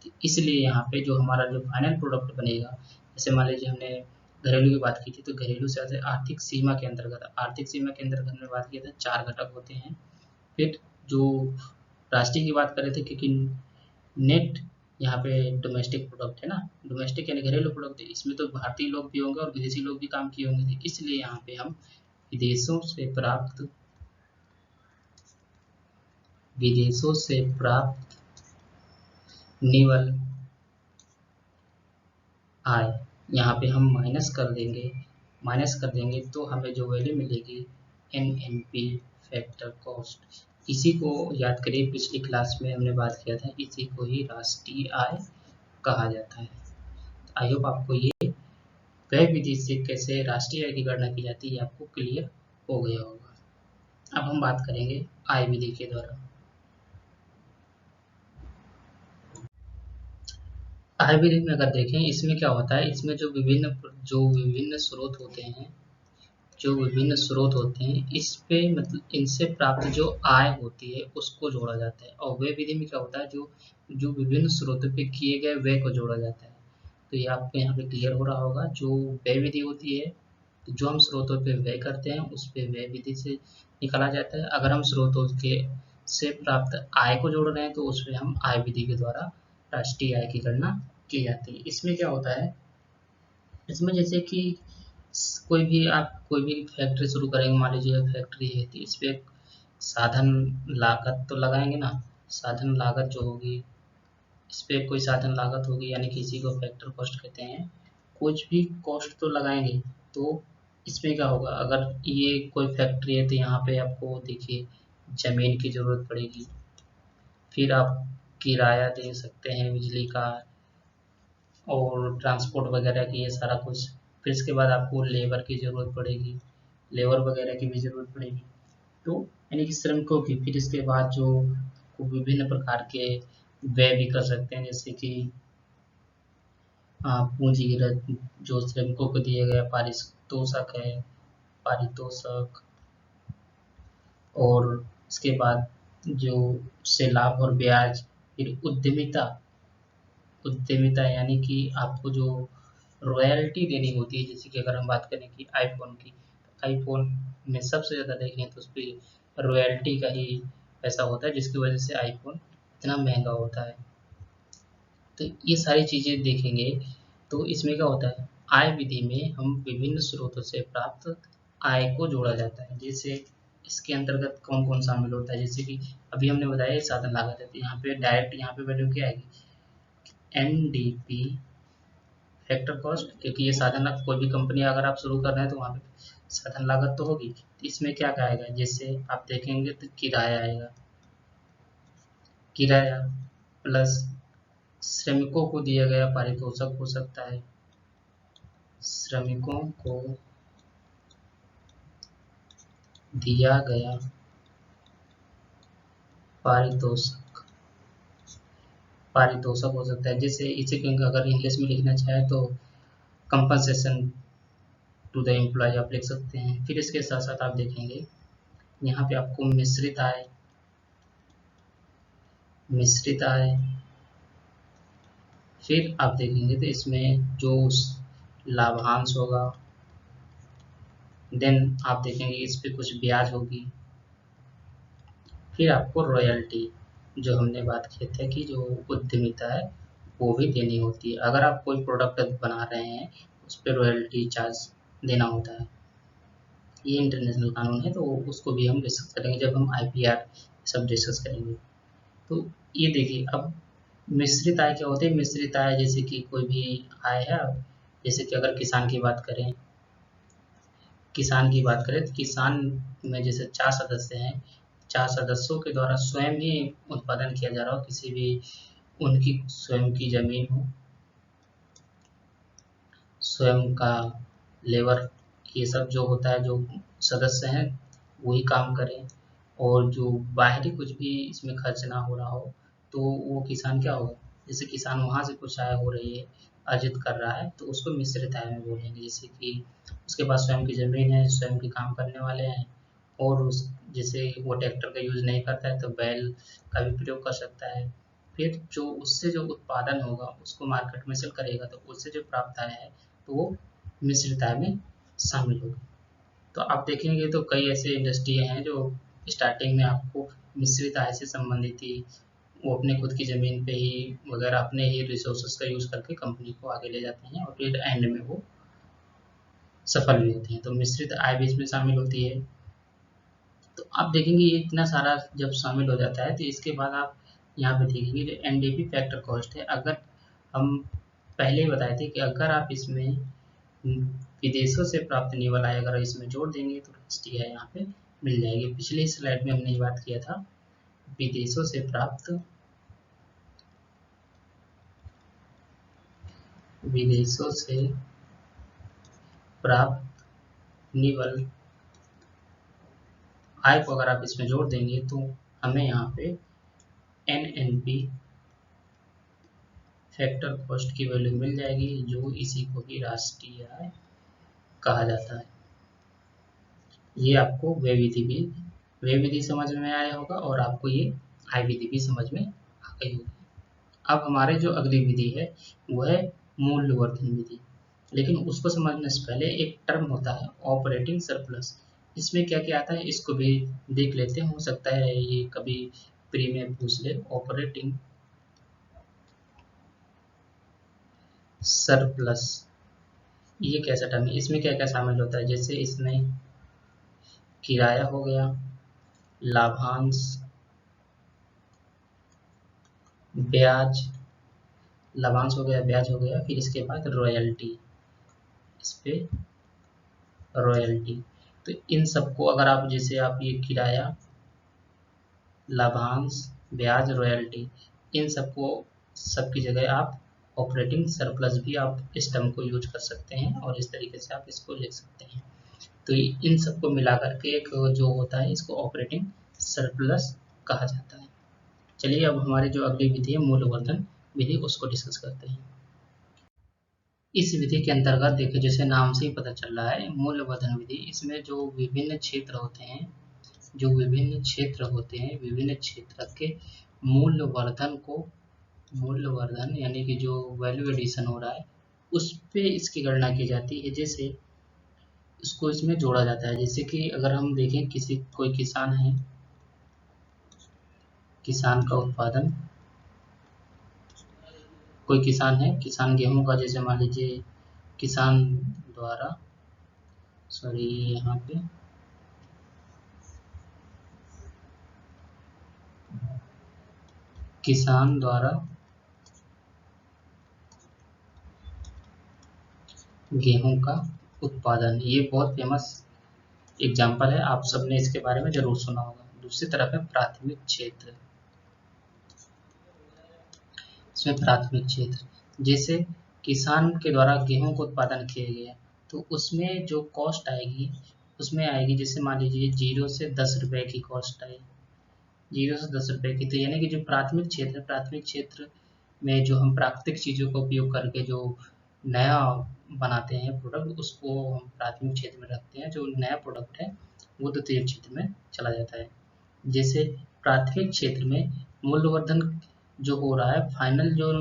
तो इसलिए यहाँ पे जो हमारा जो फाइनल प्रोडक्ट बनेगा, जैसे मान लीजिए हमने घरेलू की बात की थी, तो घरेलू से आशय आर्थिक सीमा के अंतर्गत, आर्थिक सीमा के अंतर्गत हमने बात किया था 4 घटक होते हैं। फिर जो राष्ट्रीय की बात कर रहे थे, क्योंकि नेट यहाँ पे डोमेस्टिक प्रोडक्ट है ना, डोमेस्टिक यानी घरेलू प्रोडक्ट, इसमें तो भारतीय लोग भी होंगे और विदेशी लोग भी काम किए होंगे, इसलिए यहाँ पे हम विदेशों से प्राप्त निवल आय यहाँ पे हम माइनस कर देंगे तो हमें जो वैल्यू मिलेगी NNP फैक्टर कॉस्ट। इसी को याद करिए, पिछली क्लास में हमने बात किया था, इसी को ही राष्ट्रीय आय कहा जाता है। आई होप आपको ये व्यय विधि से कैसे राष्ट्रीय आय की गणना की जाती है आपको क्लियर हो गया होगा। अब हम बात करेंगे आय विधि के द्वारा। आय विधि में अगर देखें, इसमें क्या होता है, इसमें जो विभिन्न स्रोत होते हैं, इस पे मतलब इनसे प्राप्त जो आय होती है उसको जोड़ा जाता है। और व्यय विधि में क्या होता है, जो जो विभिन्न स्रोतों पे किए गए व्यय को जोड़ा जाता है। तो ये आपको यहाँ पे क्लियर हो रहा होगा, जो व्यय विधि होती है, तो जो हम स्रोतों पे व्यय करते हैं उस पे व्यय विधि से निकाला जाता है। अगर हम स्रोतों के से प्राप्त आय को जोड़ रहे हैं तो उसमें हम आय विधि के द्वारा राष्ट्रीय आय की गणना की जाती है। इसमें क्या होता है, इसमें जैसे कि कोई भी फैक्ट्री शुरू करेंगे, मान लीजिए फैक्ट्री है, तो इस पे साधन लागत तो लगाएंगे ना, साधन लागत जो होगी, इस पे कोई साधन लागत होगी, यानी कि इसी को फैक्टर कॉस्ट कहते हैं। कुछ भी कॉस्ट तो लगाएंगे, तो इसमें क्या होगा, अगर ये कोई फैक्ट्री है तो यहाँ पे आपको देखिए जमीन की जरूरत पड़ेगी, फिर आप किराया दे सकते हैं बिजली का और ट्रांसपोर्ट वगैरह की, ये सारा कुछ। फिर इसके बाद आपको लेबर की ज़रूरत पड़ेगी, लेबर वगैरह की भी ज़रूरत पड़ेगी, तो यानी कि श्रमिकों की। फिर इसके बाद जो विभिन्न प्रकार के व्यय भी कर सकते हैं, जैसे कि पूंजीगत, जो श्रमिकों को दिया गया पारितोषक है, पारितोषक, और इसके बाद जो से लाभ और ब्याज। फिर उद्यमिता, यानी कि आपको जो रॉयल्टी देनी होती है, जैसे कि अगर हम बात करें कि आईफोन की, तो आईफोन में सबसे ज़्यादा देखें तो उस पर रॉयल्टी का ही पैसा होता है, जिसकी वजह से आईफोन इतना महंगा होता है। तो ये सारी चीज़ें देखेंगे, तो इसमें क्या होता है, आय विधि में हम विभिन्न स्रोतों से प्राप्त आय को जोड़ा जाता है। जैसे इसके अंतर्गत कौन कौन शामिल होता है, जैसे कि अभी हमने बताया साधन लागत है, तो यहाँ पे डायरेक्ट यहाँ पे वैल्यू क्या आएगी, NDP फैक्टर कॉस्ट, क्योंकि ये साधन लागत, कोई भी कंपनी अगर आप शुरू कर रहे हैं तो वहाँ पे साधन लागत तो होगी। तो इसमें क्या क्या आएगा, जैसे आप देखेंगे तो किराया आएगा, किराया प्लस श्रमिकों को दिया गया पारितोषिक हो सकता है, श्रमिकों को दिया गया पारितोषिक, हो सकता है। जैसे इसे अगर इंग्लिश में लिखना चाहे तो कंपनसेशन टू द एम्प्लॉय आप लिख सकते हैं। फिर इसके साथ साथ आप देखेंगे यहाँ पे आपको मिश्रित आय, फिर आप देखेंगे तो इसमें जो लाभांश होगा, देन आप देखेंगे इस पे कुछ ब्याज होगी, फिर आपको रॉयल्टी जो हमने बात किए थे कि जो उद्यमिता है वो भी देनी होती है। अगर आप कोई प्रोडक्ट बना रहे हैं उस पर रॉयल्टी चार्ज देना होता है। ये इंटरनेशनल कानून है, तो उसको भी हम डिस्कस करेंगे जब हम आईपीआर सब डिस्कस करेंगे। तो ये देखिए, अब मिश्रित आय क्या होती है। मिश्रित आय जैसे कि कोई भी आय है, जैसे कि अगर किसान की बात करें तो किसान में जैसे 4 सदस्य हैं, 4 सदस्यों के द्वारा स्वयं ही उत्पादन किया जा रहा हो, किसी भी उनकी स्वयं की जमीन हो, स्वयं का लेबर, ये सब जो होता है, जो सदस्य हैं वही काम करें, और जो बाहरी कुछ भी इसमें खर्च ना हो रहा हो, तो वो किसान क्या होगा। जैसे किसान वहाँ से कुछ आय हो रही है, अर्जित कर रहा है, तो उसको मिश्रित आय में बोलेंगे। जैसे कि उसके पास स्वयं की जमीन है, स्वयं के काम करने वाले हैं, और उस जैसे वो ट्रैक्टर का यूज नहीं करता है तो बैल का भी प्रयोग कर सकता है। फिर जो उससे जो उत्पादन होगा उसको मार्केट में सेल करेगा, तो उससे जो प्राप्त आय है तो वो मिश्रित आय में शामिल होगी। तो आप देखेंगे तो कई ऐसे इंडस्ट्री हैं जो स्टार्टिंग में आपको मिश्रित आय से संबंधित थी, वो अपने खुद की ज़मीन पे ही वगैरह अपने ही रिसोर्सेज का यूज़ करके कंपनी को आगे ले जाते हैं, और फिर एंड में वो सफल भी होते हैं। तो मिश्रित आय भी इसमें शामिल होती है। तो आप देखेंगे ये इतना सारा जब शामिल हो जाता है, तो इसके बाद आप यहाँ पे देखेंगे जो एनडीपी फैक्टर कॉस्ट है। अगर हम पहले ही बताए थे कि अगर आप इसमें विदेशों से प्राप्त निवल आय अगर इसमें जोड़ देंगे तो राष्ट्रीय आय यहाँ पे मिल जाएगी। पिछले स्लाइड में हमने ये बात किया था, विदेशों से प्राप्त निवल आय को अगर आप इसमें जोड़ देंगे तो हमें यहाँ पे एनएनपी फैक्टर कॉस्ट की वैल्यू मिल जाएगी, जो इसी को ही राष्ट्रीय आय कहा जाता है। ये आपको वे विधि समझ में आया होगा, और आपको ये आय विधि भी समझ में आ गई होगी। अब हमारे जो अगली विधि है वो है मूल्यवर्धन विधि। लेकिन उसको समझने से पहले एक टर्म होता है ऑपरेटिंग सरप्लस। इसमें क्या क्या आता है इसको भी देख लेते हैं, हो सकता है ये कभी प्री में पूछ ले। ऑपरेटिंग सरप्लस ये कैसा टर्म है, इसमें क्या क्या शामिल होता है। जैसे इसमें किराया हो गया, लाभांश, ब्याज, लाभांश हो गया, ब्याज हो गया, फिर इसके बाद रॉयल्टी, इस पे रॉयल्टी। तो इन सबको अगर आप जैसे आप ये किराया, लाभांश, ब्याज, रॉयल्टी, इन सबको सबकी जगह आप ऑपरेटिंग सरप्लस भी आप इस टर्म को यूज कर सकते हैं, और इस तरीके से आप इसको लिख सकते हैं। तो इन सबको मिला करके एक जो होता है इसको ऑपरेटिंग सरप्लस कहा जाता है। चलिए अब हमारी जो अगली विधि है मूल्यवर्धन विधि, उसको डिस्कस करते हैं। इस विधि के अंतर्गत देखिए, जैसे नाम से ही पता चल रहा है मूल्यवर्धन विधि, इसमें जो विभिन्न क्षेत्र होते हैं, विभिन्न क्षेत्र के मूल्यवर्धन यानी कि जो वैल्यू एडिशन हो रहा है उस पे इसकी गणना की जाती है। जैसे इसको इसमें जोड़ा जाता है। जैसे कि अगर हम देखें कोई किसान है, किसान का उत्पादन, कोई किसान है, किसान गेहूं का, जैसे मान लीजिए किसान द्वारा सॉरी यहाँ पे किसान द्वारा गेहूं का उत्पादन, ये बहुत फेमस एग्जाम्पल है, आप सबने इसके बारे में जरूर सुना होगा। दूसरी तरफ है प्राथमिक क्षेत्र। इसमें प्राथमिक क्षेत्र जैसे किसान के द्वारा गेहूं का उत्पादन किया गया, तो उसमें जो कॉस्ट आएगी उसमें आएगी, जैसे मान लीजिए 0 से 10 रुपए की कॉस्ट आई, 0 से 10 रुपए की। तो यानी कि जो प्राथमिक क्षेत्र में जो हम प्राकृतिक चीज़ों का उपयोग करके जो नया बनाते हैं प्रोडक्ट, उसको हम प्राथमिक क्षेत्र में रखते हैं। जो नया प्रोडक्ट है वो द्वितीयक क्षेत्र में चला जाता है। जैसे प्राथमिक क्षेत्र में मूल्यवर्धन जो हो रहा है, फाइनल जो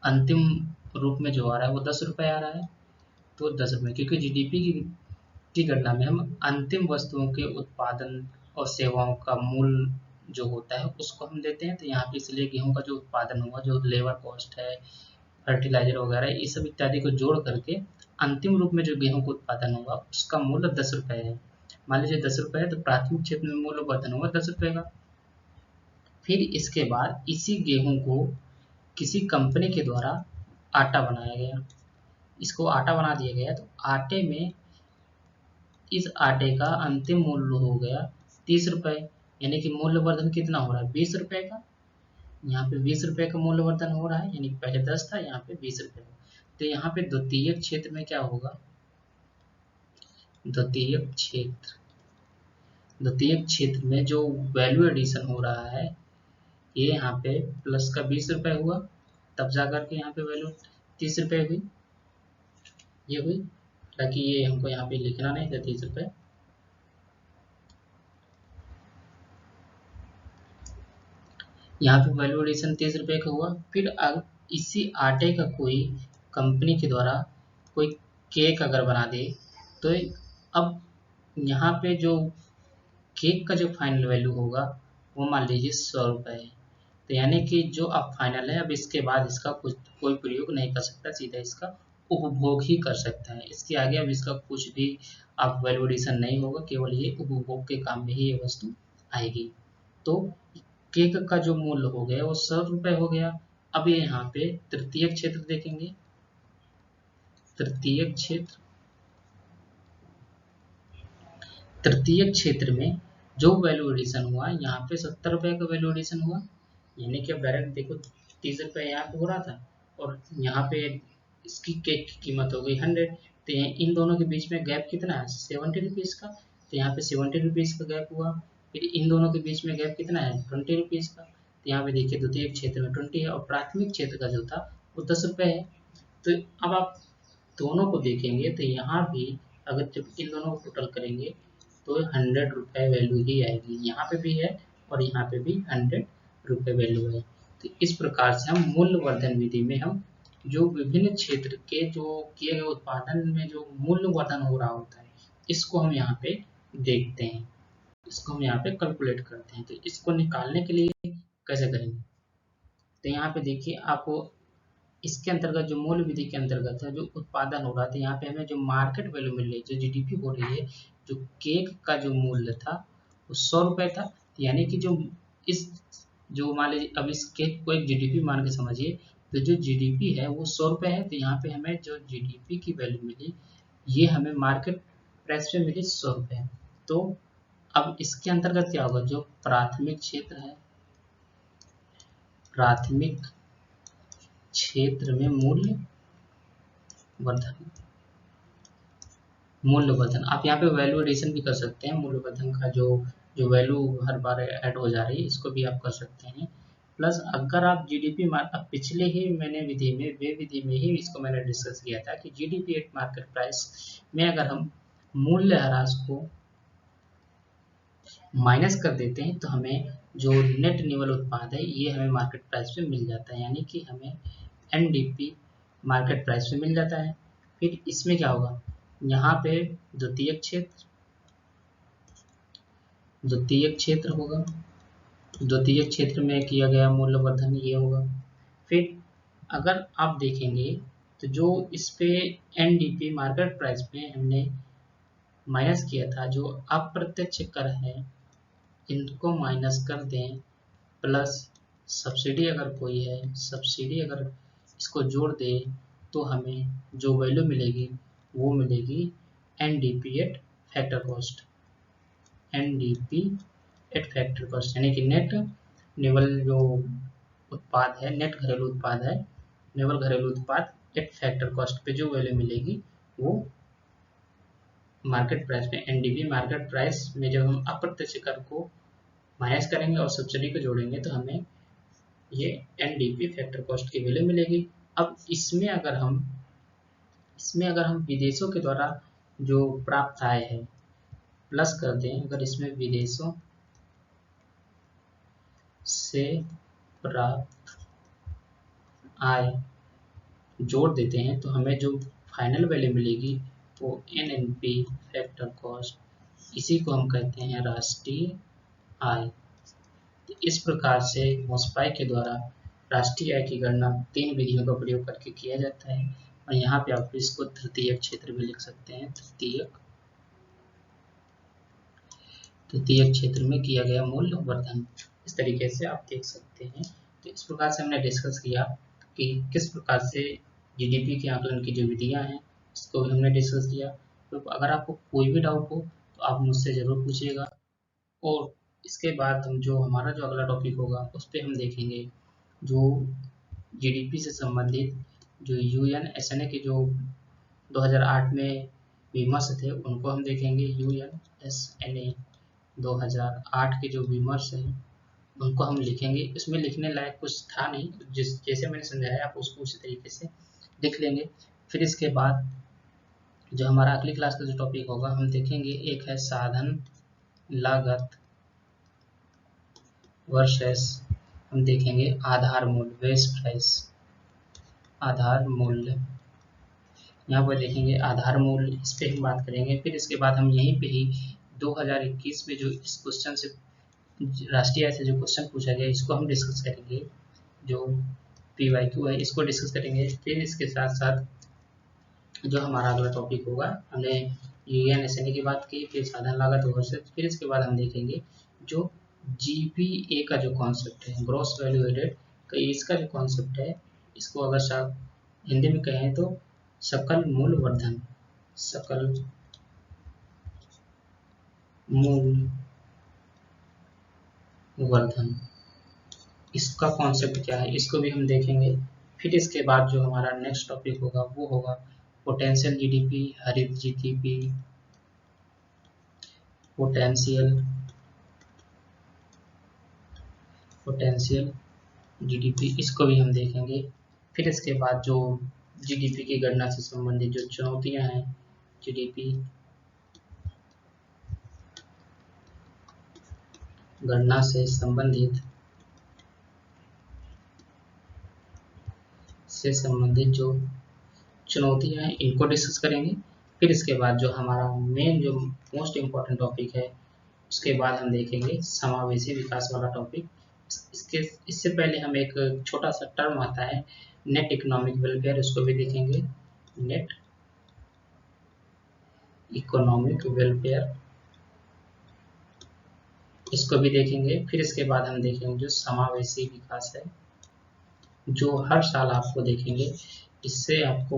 अंतिम रूप में जो आ रहा है वो 10 रुपये आ रहा है। तो 10 रुपये, क्योंकि जीडीपी की गणना में हम अंतिम वस्तुओं के उत्पादन और सेवाओं का मूल्य जो होता है उसको हम देते हैं। तो यहाँ पे इसलिए गेहूं का जो उत्पादन हुआ, जो लेबर कॉस्ट है, फर्टिलाइजर वगैरह, ये सब इत्यादि को जोड़ करके अंतिम रूप में जो गेहूं का उत्पादन होगा उसका मूल्य 10 रुपये है। मान लीजिए 10 रुपये है, तो प्राथमिक क्षेत्र में मूल्य वर्धन हुआ 10 रुपये का। फिर इसके बाद इसी गेहूं को किसी कंपनी के द्वारा आटा बनाया गया, इसको आटा बना दिया गया। तो आटे में इस आटे का अंतिम मूल्य हो गया 30 रुपये, यानी कि मूल्य वर्धन कितना हो रहा है, 20 रुपये का। यहाँ पे 20 रुपये का मूल्य वर्धन हो रहा है, यानी कि पहले 10 था, यहाँ पे 20 रुपये। तो यहाँ पे द्वितीयक क्षेत्र में क्या होगा, द्वितीयक क्षेत्र द्वितीयक क्षेत्र में जो वैल्यू एडिशन हो रहा है, ये यहाँ पे प्लस का 20 रुपये हुआ, तब जा करके यहाँ पे वैल्यू 30 रुपये हुई, ये हुई। ताकि ये हमको यहाँ पे लिखना नहीं था 30 रुपये। यहाँ पे वैल्यू एडिशन 30 रुपये का हुआ। फिर अब इसी आटे का कोई कंपनी के द्वारा कोई केक अगर बना दे, तो अब यहाँ पे जो केक का जो फाइनल वैल्यू होगा वो मान लीजिए 100 रुपये है। तो यानी कि जो अब फाइनल है, अब इसके बाद इसका कुछ कोई प्रयोग नहीं कर सकता, सीधा इसका उपभोग ही कर सकता है। इसके आगे अब इसका कुछ भी अब वैल्यू एडिशन नहीं होगा, केवल ये उपभोग के काम में ही ये वस्तु आएगी। तो केक का जो मूल्य हो गया वो 100 रुपये हो गया। अब ये यहाँ पे तृतीयक क्षेत्र देखेंगे, तृतीयक क्षेत्र तृतीयक क्षेत्र में जो वैल्यू एडिशन हुआ, यहाँ पे 70 रुपये का वैल्यू एडिशन हुआ। यानी कि अब डायरेक्ट देखो 30 रुपये यहाँ पे हो रहा था, और यहाँ पे इसकी केक की कीमत हो गई 100। तो इन दोनों के बीच में गैप कितना है, 70 रुपीज़ का। तो यहाँ पे 70 रुपीज़ का गैप हुआ। फिर इन दोनों के बीच में गैप कितना है, 20 रुपीज़ का। तो यहाँ पे देखिए द्वितीयक क्षेत्र में 20 है, और प्राथमिक क्षेत्र का जो था वो 10 रुपये है। तो अब आप दोनों को देखेंगे तो यहाँ भी अगर जब इन दोनों को टोटल करेंगे तो 100 रुपये वैल्यू ही आएगी। यहाँ पे भी है और यहाँ पे भी 100 रुपये वैल्यू है। तो इस प्रकार से हम मूल्य वर्धन विधि में हम जो विभिन्न क्षेत्र के जो किए गए उत्पादन में जो मूल्य वर्धन हो रहा होता है, इसको हम यहाँ पे देखते हैं, इसको हम यहाँ पे कैलकुलेट करते हैं। तो इसको निकालने के लिए कैसे करेंगे, तो यहाँ पे देखिए आपको इसके अंतर्गत जो मूल्य विधि के अंतर्गत है जो उत्पादन हो रहा था, यहाँ पे हमें जो मार्केट वैल्यू मिल रही है, जो जीडीपी हो रही है, जो केक का जो मूल्य था वो 100 रुपये था। यानी कि जो इस जो मान लीजिए अब इस केक को एक जीडीपी मान के समझिए, तो जो जीडीपी है वो 100 रुपये है। तो यहाँ पे हमें जो जीडीपी की वैल्यू मिली, ये हमें मार्केट प्राइस पे मिली 100 रुपये। तो अब इसके अंतर्गत क्या होगा, जो प्राथमिक क्षेत्र है, प्राथमिक क्षेत्र में मूल्य वर्धन आप यहाँ पे वैल्यू एडिशन भी कर सकते हैं। मूल्य वर्धन का जो जो वैल्यू हर बार ऐड हो जा रही है, इसको भी आप कर सकते हैं। प्लस अगर आप जीडीपी अब पिछले ही मैंने विधि में वे विधि में ही इसको मैंने डिस्कस किया था कि जीडीपी एट मार्केट प्राइस में अगर हम मूल्य ह्रास को माइनस कर देते हैं तो हमें जो नेट निवल उत्पाद है ये हमें मार्केट प्राइस पे मिल जाता है, यानी कि हमें एनडीपी मार्केट प्राइस पे मिल जाता है। फिर इसमें क्या होगा, यहाँ पे द्वितीयक क्षेत्र द्वितीयक क्षेत्र होगा, द्वितीयक क्षेत्र में किया गया मूल्य वर्धन ये होगा। फिर अगर आप देखेंगे तो जो इस पे एनडीपी मार्केट प्राइस पे हमने माइनस किया था, जो अप्रत्यक्ष कर है इनको माइनस कर दें, प्लस सब्सिडी अगर कोई है, सब्सिडी अगर इसको जोड़ दे, तो हमें जो वैल्यू मिलेगी वो मिलेगी NDP at factor cost, NDP at factor cost, यानी कि नेट निवल जो उत्पाद है, नेट घरेलू उत्पाद है, निवल घरेलू उत्पाद एट फैक्टर कॉस्ट पे जो वैल्यू मिलेगी वो मार्केट प्राइस में, एनडीपी मार्केट प्राइस में जब हम अप्रत्यक्ष कर को माइनस करेंगे और सब्सिडी को जोड़ेंगे तो हमें ये एनडीपी फैक्टर कॉस्ट की वैल्यू मिलेगी। अब इसमें अगर हम इसमें अगर हम विदेशों के द्वारा जो प्राप्त आय है प्लस कर दें, अगर इसमें विदेशों से प्राप्त आय जोड़ देते हैं तो हमें जो फाइनल वैल्यू मिलेगी वो NNP फैक्टर कॉस्ट, इसी को हम कहते हैं राष्ट्रीय आय। तो इस प्रकार से मोस्पाई के द्वारा राष्ट्रीय आय की गणना 3 विधियों का प्रयोग करके किया जाता है। और यहाँ पे आप इसको तृतीयक क्षेत्र भी लिख सकते हैं, तृतीयक क्षेत्र में किया गया मूल्य वर्धन। इस तरीके से आप देख सकते हैं। तो इस प्रकार से हमने डिस्कस किया कि किस प्रकार से GDP के आकलन की जो विधियां हैं इसको भी हमने डिस्कस किया। तो अगर आपको कोई भी डाउट हो तो आप मुझसे ज़रूर पूछिएगा। और इसके बाद हम जो हमारा जो अगला टॉपिक होगा उस पर हम देखेंगे जो GDP से संबंधित जो UNSNA के जो 2008 में विमर्श थे उनको हम देखेंगे। UNSNA 2008 के जो विमर्श हैं उनको हम लिखेंगे। इसमें लिखने लायक कुछ था नहीं, जैसे मैंने समझाया आप उसको उसी तरीके से लिख लेंगे। फिर इसके बाद जो हमारा अगली क्लास का जो टॉपिक होगा हम देखेंगे, एक है साधन लागत वर्सेस हम देखेंगे आधार मूल्य, बेस प्राइस, आधार मूल्य। यहाँ पर देखेंगे आधार मूल्य, इस पे हम बात करेंगे। फिर इसके बाद हम यहीं पे ही 2021 में जो इस क्वेश्चन से राष्ट्रीय आय से जो क्वेश्चन पूछा गया इसको हम डिस्कस करेंगे, जो PYQ है इसको डिस्कस करेंगे। फिर इसके साथ साथ जो हमारा अगला टॉपिक होगा, हमने UNSNA की बात की, फिर साधन लागत वर्सेस, फिर इसके बाद हम देखेंगे जो GVA का जो कॉन्सेप्ट है, ग्रॉस वैल्यू एडेड, इसका जो कॉन्सेप्ट है इसको अगर आप हिंदी में कहें तो सकल मूल्य वर्धन, सकल मूल्य वर्धन, इसका कॉन्सेप्ट क्या है इसको भी हम देखेंगे। फिर इसके बाद जो हमारा नेक्स्ट टॉपिक होगा वो होगा पोटेंशियल GDP, हरित GDP, पोटेंशियल GDP, इसको भी हम देखेंगे। फिर इसके बाद जो GDP की गणना से संबंधित जो चुनौतियां हैं, GDP गणना से संबंधित जो चुनौतियां हैं इनको डिस्कस करेंगे। फिर इसके बाद जो हमारा मेन जो मोस्ट इम्पॉर्टेंट टॉपिक है उसके बाद हम देखेंगे समावेशी विकास वाला टॉपिक। इससे पहले हम एक छोटा सा टर्म आता है नेट इकोनॉमिक वेलफेयर, उसको भी देखेंगे, नेट इकोनॉमिक वेलफेयर, इसको भी देखेंगे। फिर इसके बाद हम देखेंगे जो समावेशी विकास है, जो हर साल आपको देखेंगे, इससे आपको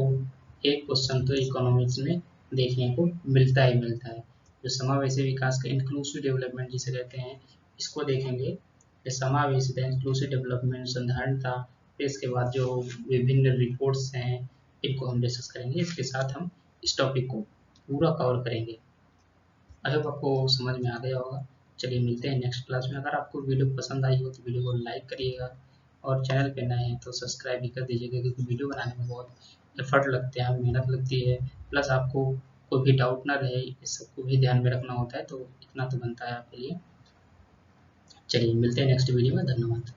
एक क्वेश्चन तो इकोनॉमिक्स में देखने को मिलता ही मिलता है। जो समावेशी विकास का इंक्लूसिव डेवलपमेंट जिसे कहते हैं इसको देखेंगे, समावेशिता, इंक्लूसिव डेवलपमेंट, संधारणता। फिर इसके बाद जो विभिन्न रिपोर्ट्स हैं इनको हम डिस्कस करेंगे। इसके साथ हम इस टॉपिक को पूरा कवर करेंगे। आई होप आपको समझ में आ गया होगा। चलिए मिलते हैं नेक्स्ट क्लास में। अगर आपको वीडियो पसंद आई हो तो वीडियो को लाइक करिएगा और चैनल पे नए हैं तो सब्सक्राइब भी कर दीजिएगा, क्योंकि वीडियो बनाने में बहुत एफर्ट लगते हैं, मेहनत लगती है, प्लस आपको कोई भी डाउट ना रहे इस सबको भी ध्यान में रखना होता है, तो इतना तो बनता है आपके लिए। चलिए मिलते हैं नेक्स्ट वीडियो में, धन्यवाद।